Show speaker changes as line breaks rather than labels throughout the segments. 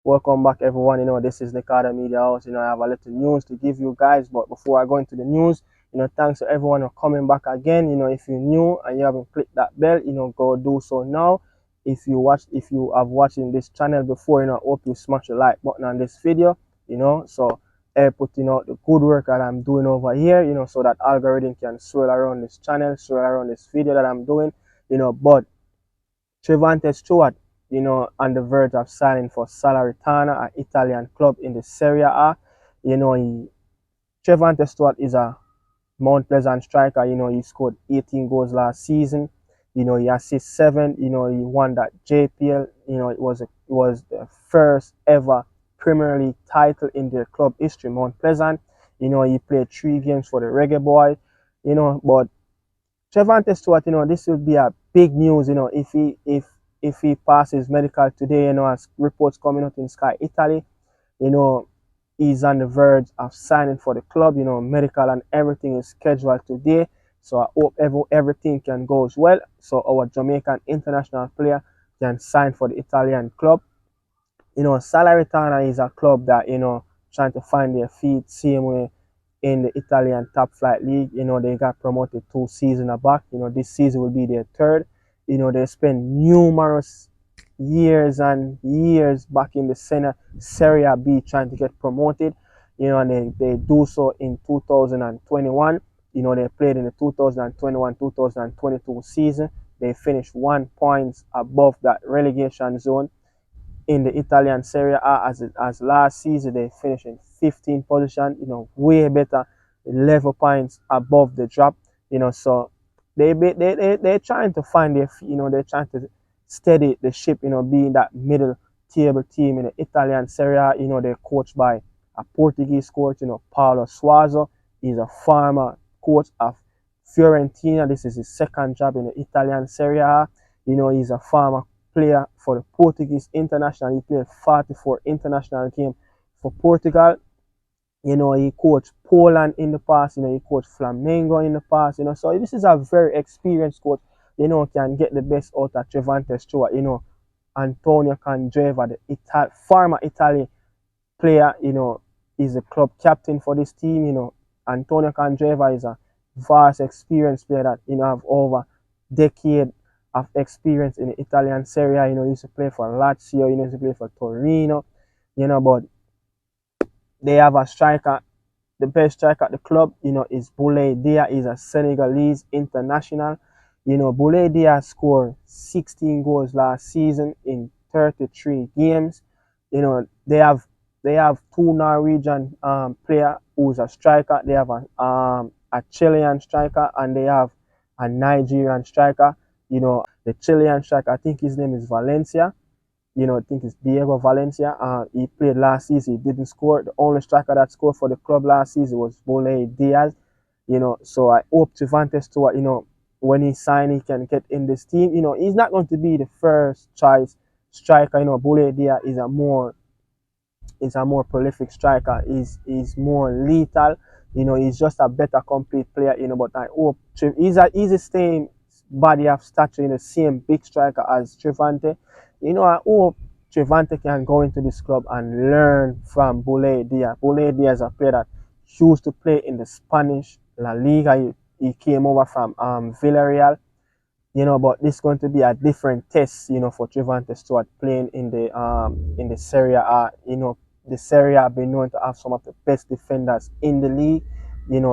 Welcome back, everyone. This is Nicardo Media House. I have a little news to give you guys, but before I go into the news, thanks to everyone for coming back again. If you're new and you haven't clicked that bell, go do so now. If you have watching this channel before, I hope you smash the like button on this video. So put the good work that I'm doing over here. So that algorithm can swirl around this channel, swirl around this video that I'm doing. But Trivante Stewart, on the verge of signing for Salernitana, an Italian club in the Serie A. Trivante Stewart is a Mount Pleasant striker. He scored 18 goals last season. He assisted 7. He won that JPL. It was the first ever Premier League title in their club history, Mount Pleasant. He played 3 games for the Reggae boy. But Trivante Stewart, this will be a big news, if he passes medical today, as reports coming out in Sky Italy, he's on the verge of signing for the club, medical and everything is scheduled today. So I hope everything can go as well. So our Jamaican international player can sign for the Italian club. Salernitana is a club that, trying to find their feet, same way in the Italian top flight league. They got promoted 2 seasons back. This season will be their 3rd. They spent numerous years and years back in the Seria B trying to get promoted. And they do so in 2021. They played in the 2021-2022 season. They finished 1 point above that relegation zone in the Italian Serie A. As last season they finished in 15th position, way better, 11 points above the drop. So they're trying to find their feet, they're trying to steady the ship, being that middle table team in the Italian Serie A. They're coached by a Portuguese coach, Paulo Suazo. He's a former coach of Fiorentina. This is his 2nd job in the Italian Serie A. He's a former player for the Portuguese international. He played 44 international games for Portugal. He coached Poland in the past. He coached Flamengo in the past. So this is a very experienced coach. Can get the best out of Trivante Stewart. Antonio Candreva, the former Italian player, is the club captain for this team. Antonio Candreva is a vast experienced player that have over decade of experience in the Italian Serie A. He used to play for Lazio. He used to play for Torino. But they have a striker. The best striker at the club, is Boulaye Dia. He's a Senegalese international. Boulaye Dia scored 16 goals last season in 33 games. They have 2 Norwegian player who's a striker. They have a Chilean striker and they have a Nigerian striker. The Chilean striker, I think his name is Valencia. I think it's Diego Valencia. He played last season. He didn't score. The only striker that scored for the club last season was Boulaye Diaz. So I hope Trivante Stewart, when he signs, he can get in this team. He's not going to be the first choice striker. Boulaye Diaz is a more prolific striker. He's more lethal. He's just a better complete player. But I hope he's the same body of stature, the same big striker as Trivante. I hope Trivante can go into this club and learn from Boulaye Dia. Boulaye Dia is a player that used to play in the Spanish La Liga. He came over from Villarreal. But this is going to be a different test, for Trivante Stewart playing in the Serie A. The Serie A been known to have some of the best defenders in the league.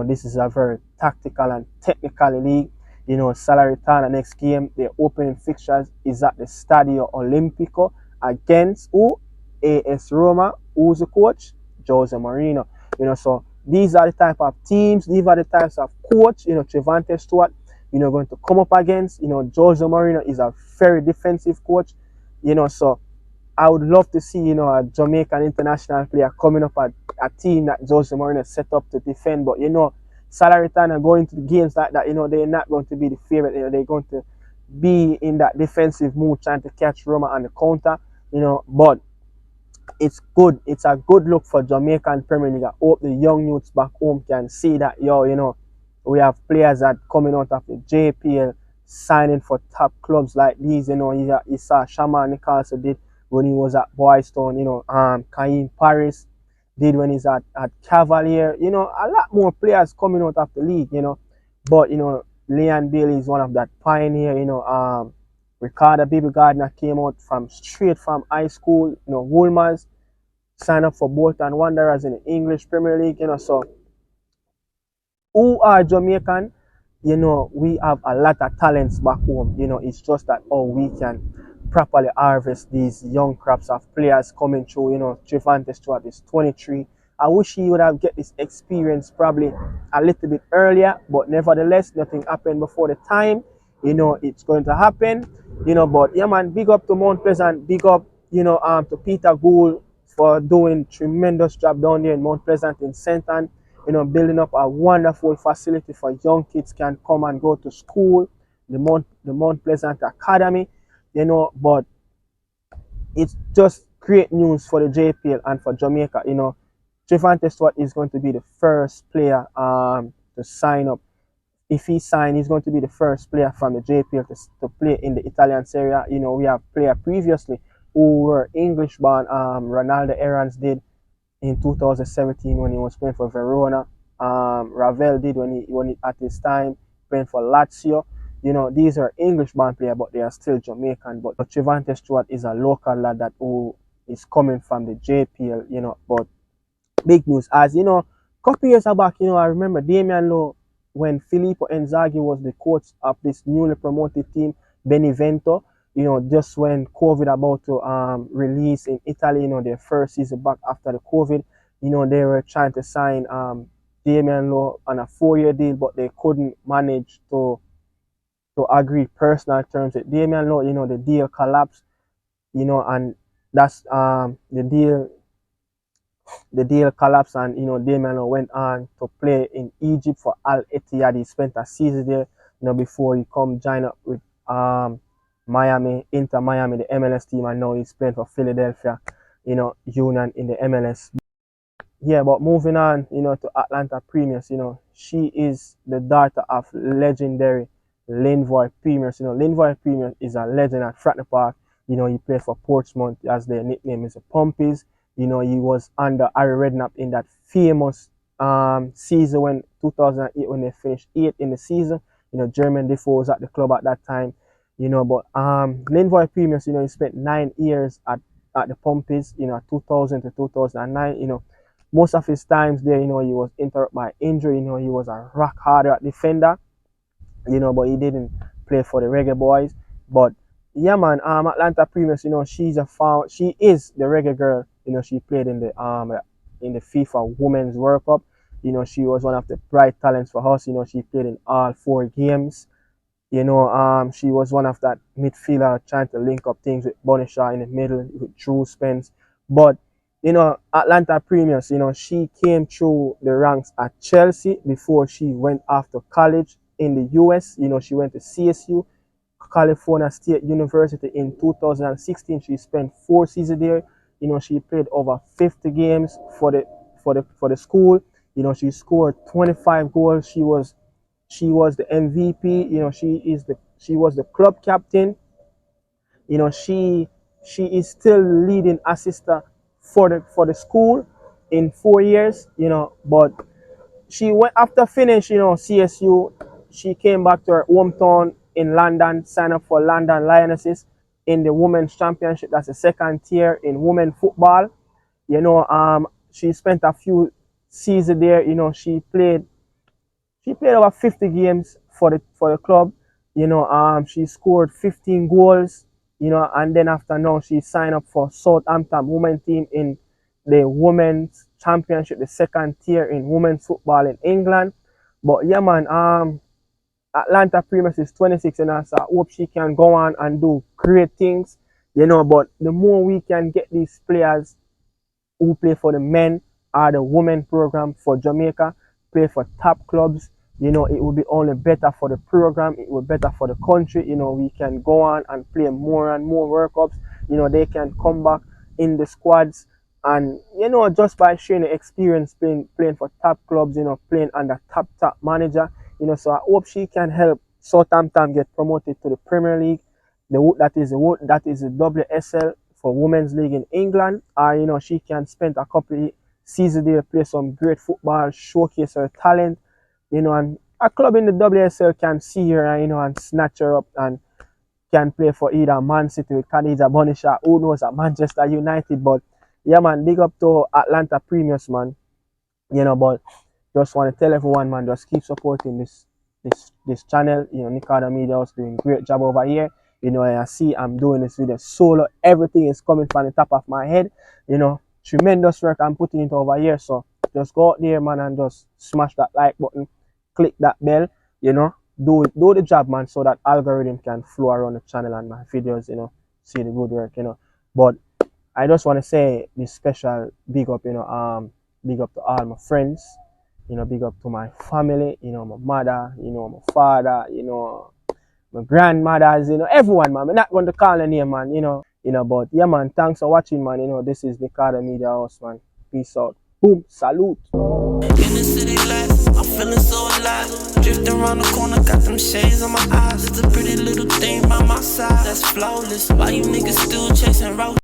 This is a very tactical and technical league. Salernitana next game, their opening fixtures is at the Stadio Olimpico against AS Roma. Who's the coach? Jose Mourinho. So these are the type of teams, these are the types of coach, Trivante Stewart, going to come up against. Jose Mourinho is a very defensive coach. So I would love to see, a Jamaican international player coming up at a team that Jose Mourinho set up to defend. But, Salernitana going to the games like that, they're not going to be the favorite. They're going to be in that defensive mood, trying to catch Roma on the counter. But it's good. It's a good look for Jamaican Premier League. I hope the young youths back home can see that, we have players that coming out of the JPL signing for top clubs like these. You saw Shaman Nicholson did when he was at Boys Town, Kaim Paris did when he's at Cavalier, a lot more players coming out of the league, but Leon Bailey is one of that pioneer, Ricardo Baby Gardner came out from straight from high school, Woolmans signed up for Bolton Wanderers in the English Premier League, so who are Jamaican, we have a lot of talents back home. It's just that we can properly harvest these young crops of players coming through. Trivante Stewart is 23. I wish he would have get this experience probably a little bit earlier, but nevertheless, nothing happened before the time. It's going to happen. But yeah, man, big up to Mount Pleasant, big up, to Peter Gould for doing tremendous job down there in Mount Pleasant in St. Anne, building up a wonderful facility for young kids can come and go to school, the Mount Pleasant Academy, but it's just great news for the JPL and for Jamaica. Trivante Stewart is going to be the first player to sign up. If he signs, he's going to be the first player from the JPL to play in the Italian Serie A. We have players previously who were English born. Ronaldo Aarons did in 2017 when he was playing for Verona. Ravel did when he at his time playing for Lazio. These are English born players, but they are still Jamaican. But Trivante Stewart is a local lad that who is coming from the JPL, but big news. As couple years back, I remember Damian Lowe when Filippo Inzaghi was the coach of this newly promoted team, Benevento. Just when COVID about to release in Italy, their first season back after the COVID, they were trying to sign Damian Lowe on a 4-year deal, but they couldn't manage to agree personal terms with Damian Lowe. The deal collapsed, and that's the deal collapsed, and Damian went on to play in Egypt for Al Ittihad. He spent a season there, before he come join up with Miami, Inter Miami, the MLS team, and now he's playing for Philadelphia, Union in the MLS. Yeah, but moving on, to Atlanta Primus, she is the daughter of legendary Linvoy Primus. Linvoy Primus is a legend at Fratton Park. He played for Portsmouth, as their nickname is the Pumpies. He was under Harry Redknapp in that famous season when 2008 when they finished 8th in the season. German Defoe was at the club at that time. But Linvoy Primus, he spent 9 years at the Pumpies, 2000 to 2009. Most of his times there, he was interrupted by injury. He was a rock harder defender, but he didn't play for the Reggae boys. But yeah, man, Atlanta Primus, she is the Reggae girl. She played in the FIFA Women's World Cup. She was one of the bright talents for us. She played in all 4 games. She was one of that midfielder trying to link up things with Bonishaw in the middle with Drew Spence. But Atlanta Primus, she came through the ranks at Chelsea before she went off to college in the US. She went to CSU, California State University in 2016. She spent 4 seasons there. She played over 50 games for the school. She scored 25 goals. She was the MVP. She was the club captain. She is still leading assistant for the school in 4 years. But she went after finish, CSU. She came back to her hometown in London, signed up for London Lionesses in the Women's Championship. That's the 2nd tier in women football. She spent a few seasons there. She played over 50 games for the club. She scored 15 goals. And then after now she signed up for Southampton women team in the Women's Championship, the 2nd tier in women's football in England. But yeah, man, Atlanta Primus is 26, and so I hope she can go on and do great things. But the more we can get these players who play for the men or the women program for Jamaica, play for top clubs, it will be only better for the program. It will be better for the country. We can go on and play more and more World Cups. They can come back in the squads, and just by sharing the experience playing for top clubs, playing under top manager. So I hope she can help Southampton get promoted to the Premier League. That is the WSL for Women's League in England, or she can spend a couple of seasons there, play some great football, showcase her talent, and a club in the WSL can see her and snatch her up and can play for either Man City with Khadija Bonisha, who knows, at Manchester United. But yeah, man, big up to Atlanta Primus, man. But just want to tell everyone, man, just keep supporting this channel. Nicardo Media House doing great job over here. I see I'm doing this video solo. Everything is coming from the top of my head. Tremendous work I'm putting it over here. So just go out there, man, and just smash that like button, click that bell, do the job, man, so that algorithm can flow around the channel and my videos, see the good work, But I just want to say this special big up, big up to all my friends, big up to my family, my mother, my father, my grandmothers, everyone, man. I'm not going to call a name, man, but yeah, man, thanks for watching, man. This is Nicardo Media House, man. Peace out. Boom, salute.
In the city lights, I'm feeling so alive. Drifting around the corner, got them shades on my eyes. It's a pretty little thing by my side that's flawless. Why you niggas still chasing routes?